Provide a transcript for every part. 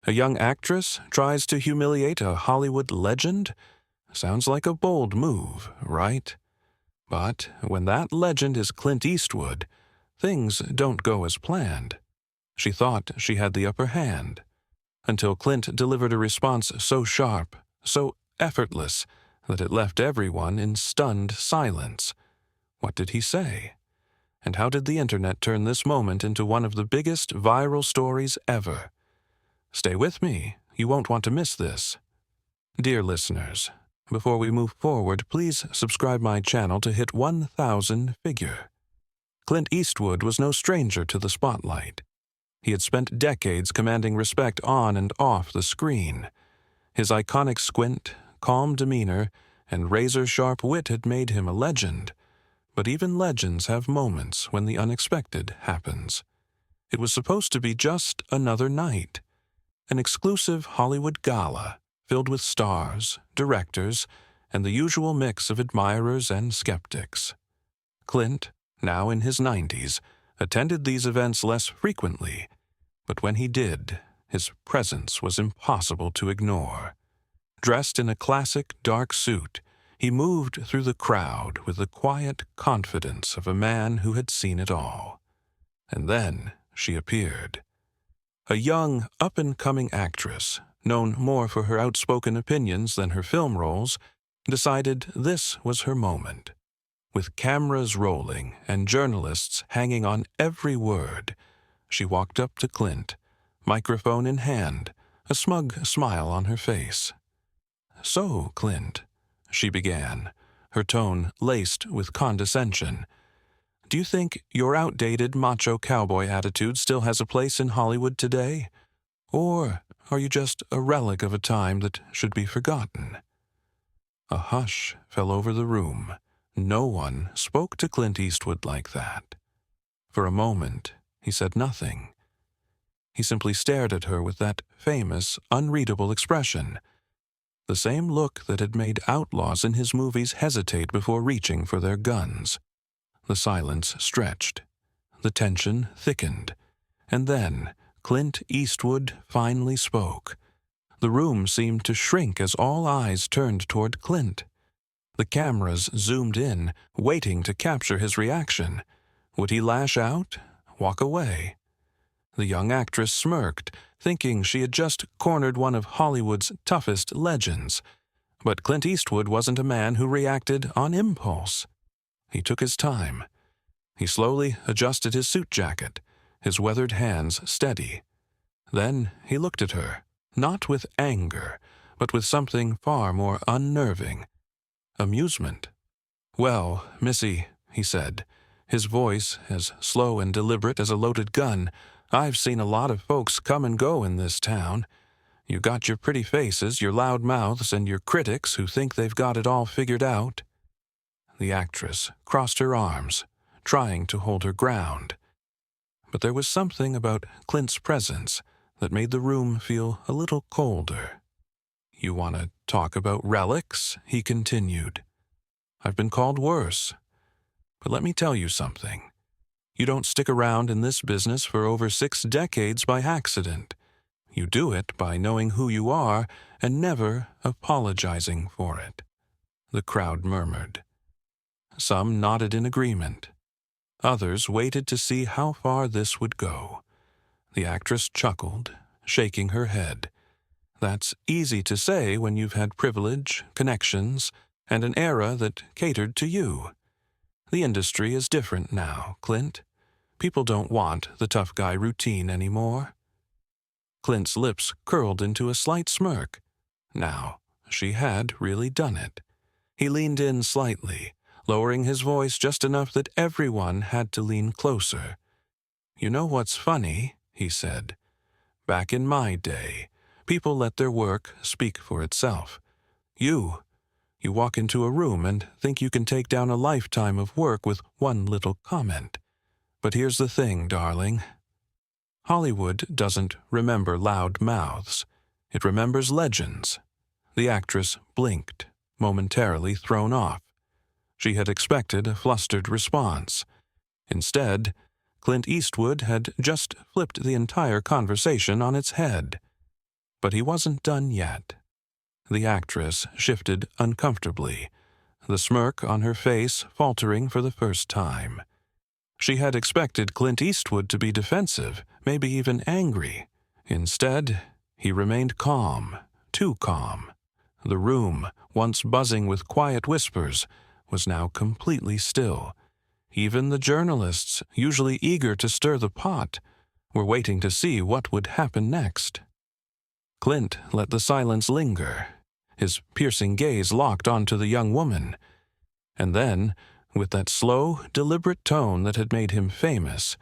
A young actress tries to humiliate a Hollywood legend? Sounds like a bold move, right? But when that legend is Clint Eastwood, things don't go as planned. She thought she had the upper hand, until Clint delivered a response so sharp, so effortless, that it left everyone in stunned silence. What did he say? And how did the internet turn this moment into one of the biggest viral stories ever? Stay with me, you won't want to miss this. Dear listeners, before we move forward, please subscribe my channel to hit 1,000 figure. Clint Eastwood was no stranger to the spotlight. He had spent decades commanding respect on and off the screen. His iconic squint, calm demeanor, and razor-sharp wit had made him a legend. But even legends have moments when the unexpected happens. It was supposed to be just another night. An exclusive Hollywood gala filled with stars, directors, and the usual mix of admirers and skeptics. Clint, now in his 90s, attended these events less frequently, but when he did, his presence was impossible to ignore. Dressed in a classic dark suit, he moved through the crowd with the quiet confidence of a man who had seen it all. And then she appeared. A young, up-and-coming actress, known more for her outspoken opinions than her film roles, decided this was her moment. With cameras rolling and journalists hanging on every word, she walked up to Clint, microphone in hand, a smug smile on her face. "So, Clint," she began, her tone laced with condescension, "do you think your outdated macho cowboy attitude still has a place in Hollywood today? Or are you just a relic of a time that should be forgotten?" A hush fell over the room. No one spoke to Clint Eastwood like that. For a moment, he said nothing. He simply stared at her with that famous, unreadable expression, the same look that had made outlaws in his movies hesitate before reaching for their guns. The silence stretched. The tension thickened. And then Clint Eastwood finally spoke. The room seemed to shrink as all eyes turned toward Clint. The cameras zoomed in, waiting to capture his reaction. Would he lash out? Walk away? The young actress smirked, thinking she had just cornered one of Hollywood's toughest legends. But Clint Eastwood wasn't a man who reacted on impulse. He took his time. He slowly adjusted his suit jacket, his weathered hands steady. Then he looked at her, not with anger, but with something far more unnerving. Amusement. "Well, Missy," he said, his voice as slow and deliberate as a loaded gun, "I've seen a lot of folks come and go in this town. You got your pretty faces, your loud mouths, and your critics who think they've got it all figured out." The actress crossed her arms, trying to hold her ground. But there was something about Clint's presence that made the room feel a little colder. "You want to talk about relics?" he continued. "I've been called worse. But let me tell you something. You don't stick around in this business for over 6 decades by accident. You do it by knowing who you are and never apologizing for it." The crowd murmured. Some nodded in agreement. Others waited to see how far this would go. The actress chuckled, shaking her head. That's easy to say when you've had privilege, connections, and an era that catered to you. The industry is different now, Clint. People don't want the tough guy routine anymore. Clint's lips curled into a slight smirk. Now, she had really done it. He leaned in slightly, lowering his voice just enough that everyone had to lean closer. "You know what's funny?" he said. "Back in my day, people let their work speak for itself. You walk into a room and think you can take down a lifetime of work with one little comment. But here's the thing, darling. Hollywood doesn't remember loud mouths. It remembers legends." The actress blinked, momentarily thrown off. She had expected a flustered response. Instead, Clint Eastwood had just flipped the entire conversation on its head. But he wasn't done yet. The actress shifted uncomfortably, the smirk on her face faltering for the first time. She had expected Clint Eastwood to be defensive, maybe even angry. Instead, he remained calm, too calm. The room, once buzzing with quiet whispers, was now completely still. Even the journalists, usually eager to stir the pot, were waiting to see what would happen next. Clint let the silence linger, his piercing gaze locked onto the young woman. And then, with that slow, deliberate tone that had made him famous,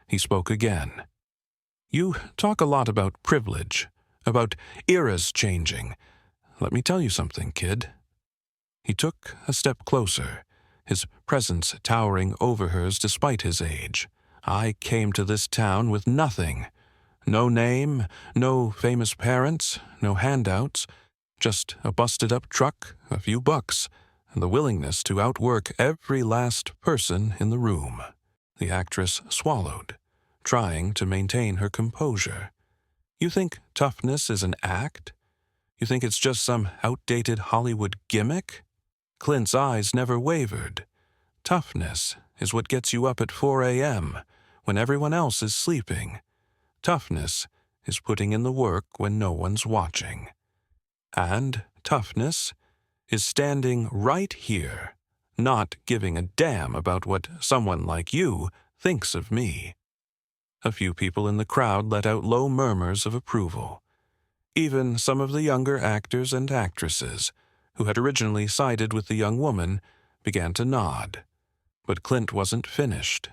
he spoke again. "You talk a lot about privilege, about eras changing. Let me tell you something, kid." He took a step closer, his presence towering over hers despite his age. "I came to this town with nothing. No name, no famous parents, no handouts, just a busted-up truck, a few bucks, and the willingness to outwork every last person in the room." The actress swallowed, trying to maintain her composure. "You think toughness is an act? You think it's just some outdated Hollywood gimmick?" Clint's eyes never wavered. "Toughness is what gets you up at 4 a.m. when everyone else is sleeping. Toughness is putting in the work when no one's watching. And toughness is standing right here, not giving a damn about what someone like you thinks of me." A few people in the crowd let out low murmurs of approval. Even some of the younger actors and actresses, who had originally sided with the young woman, began to nod. But Clint wasn't finished.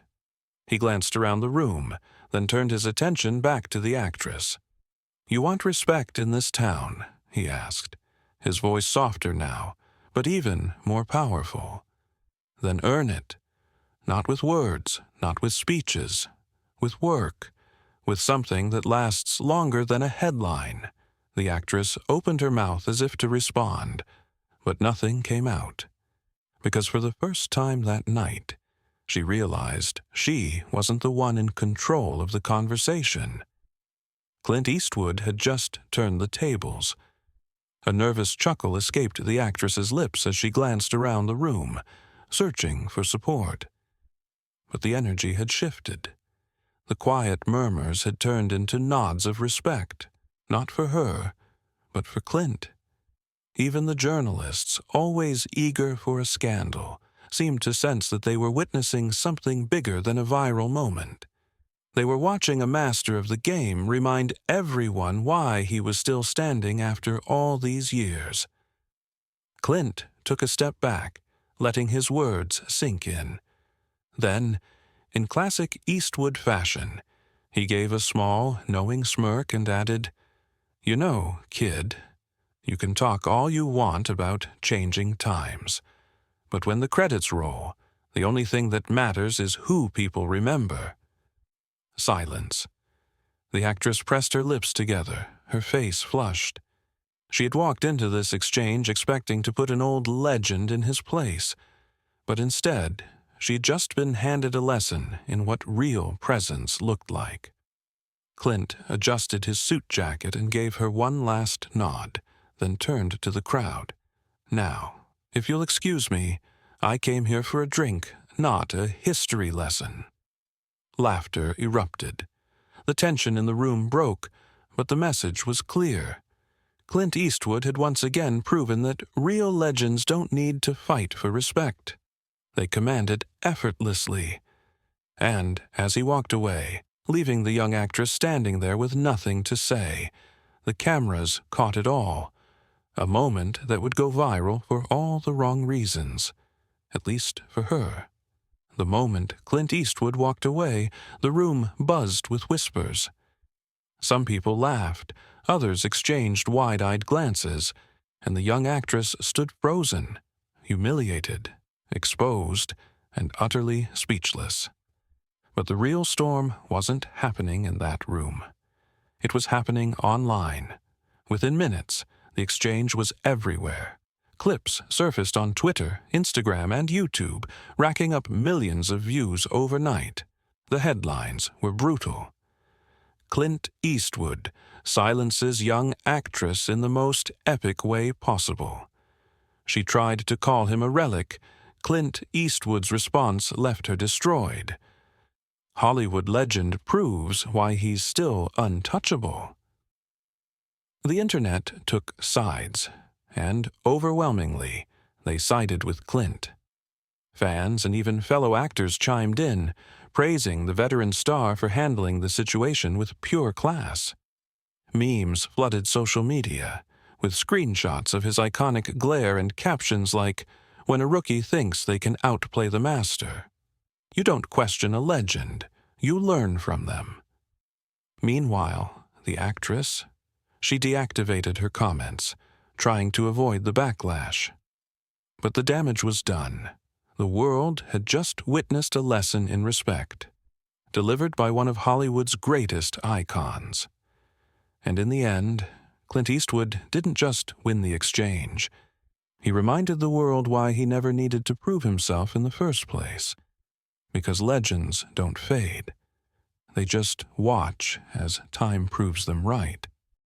He glanced around the room, then turned his attention back to the actress. "You want respect in this town?" he asked, his voice softer now, but even more powerful. "Then earn it. Not with words, not with speeches, with work, with something that lasts longer than a headline." The actress opened her mouth as if to respond, but nothing came out. Because for the first time that night, she realized she wasn't the one in control of the conversation. Clint Eastwood had just turned the tables. A nervous chuckle escaped the actress's lips as she glanced around the room, searching for support. But the energy had shifted. The quiet murmurs had turned into nods of respect, not for her, but for Clint. Even the journalists, always eager for a scandal, seemed to sense that they were witnessing something bigger than a viral moment. They were watching a master of the game remind everyone why he was still standing after all these years. Clint took a step back, letting his words sink in. Then, in classic Eastwood fashion, he gave a small, knowing smirk and added, "You know, kid, you can talk all you want about changing times. But when the credits roll, the only thing that matters is who people remember." Silence. The actress pressed her lips together, her face flushed. She had walked into this exchange expecting to put an old legend in his place, but instead, she had just been handed a lesson in what real presence looked like. Clint adjusted his suit jacket and gave her one last nod, then turned to the crowd. "Now, if you'll excuse me, I came here for a drink, not a history lesson." Laughter erupted. The tension in the room broke, but the message was clear. Clint Eastwood had once again proven that real legends don't need to fight for respect. They command it effortlessly. And as he walked away, leaving the young actress standing there with nothing to say, the cameras caught it all. A moment that would go viral for all the wrong reasons, at least for her. The moment Clint Eastwood walked away, the room buzzed with whispers. Some people laughed, others exchanged wide-eyed glances, and the young actress stood frozen, humiliated, exposed, and utterly speechless. But the real storm wasn't happening in that room. It was happening online. Within minutes, the exchange was everywhere. Clips surfaced on Twitter, Instagram, and YouTube, racking up millions of views overnight. The headlines were brutal. Clint Eastwood, silences young actress in the most epic way possible. She tried to call him a relic. Clint Eastwood's response left her destroyed. Hollywood legend proves why he's still untouchable. The internet took sides, and overwhelmingly, they sided with Clint. Fans and even fellow actors chimed in, praising the veteran star for handling the situation with pure class. Memes flooded social media, with screenshots of his iconic glare and captions like, "When a rookie thinks they can outplay the master." You don't question a legend, you learn from them. Meanwhile, the actress, she deactivated her comments, trying to avoid the backlash. But the damage was done. The world had just witnessed a lesson in respect, delivered by one of Hollywood's greatest icons. And in the end, Clint Eastwood didn't just win the exchange. He reminded the world why he never needed to prove himself in the first place. Because legends don't fade. They just watch as time proves them right.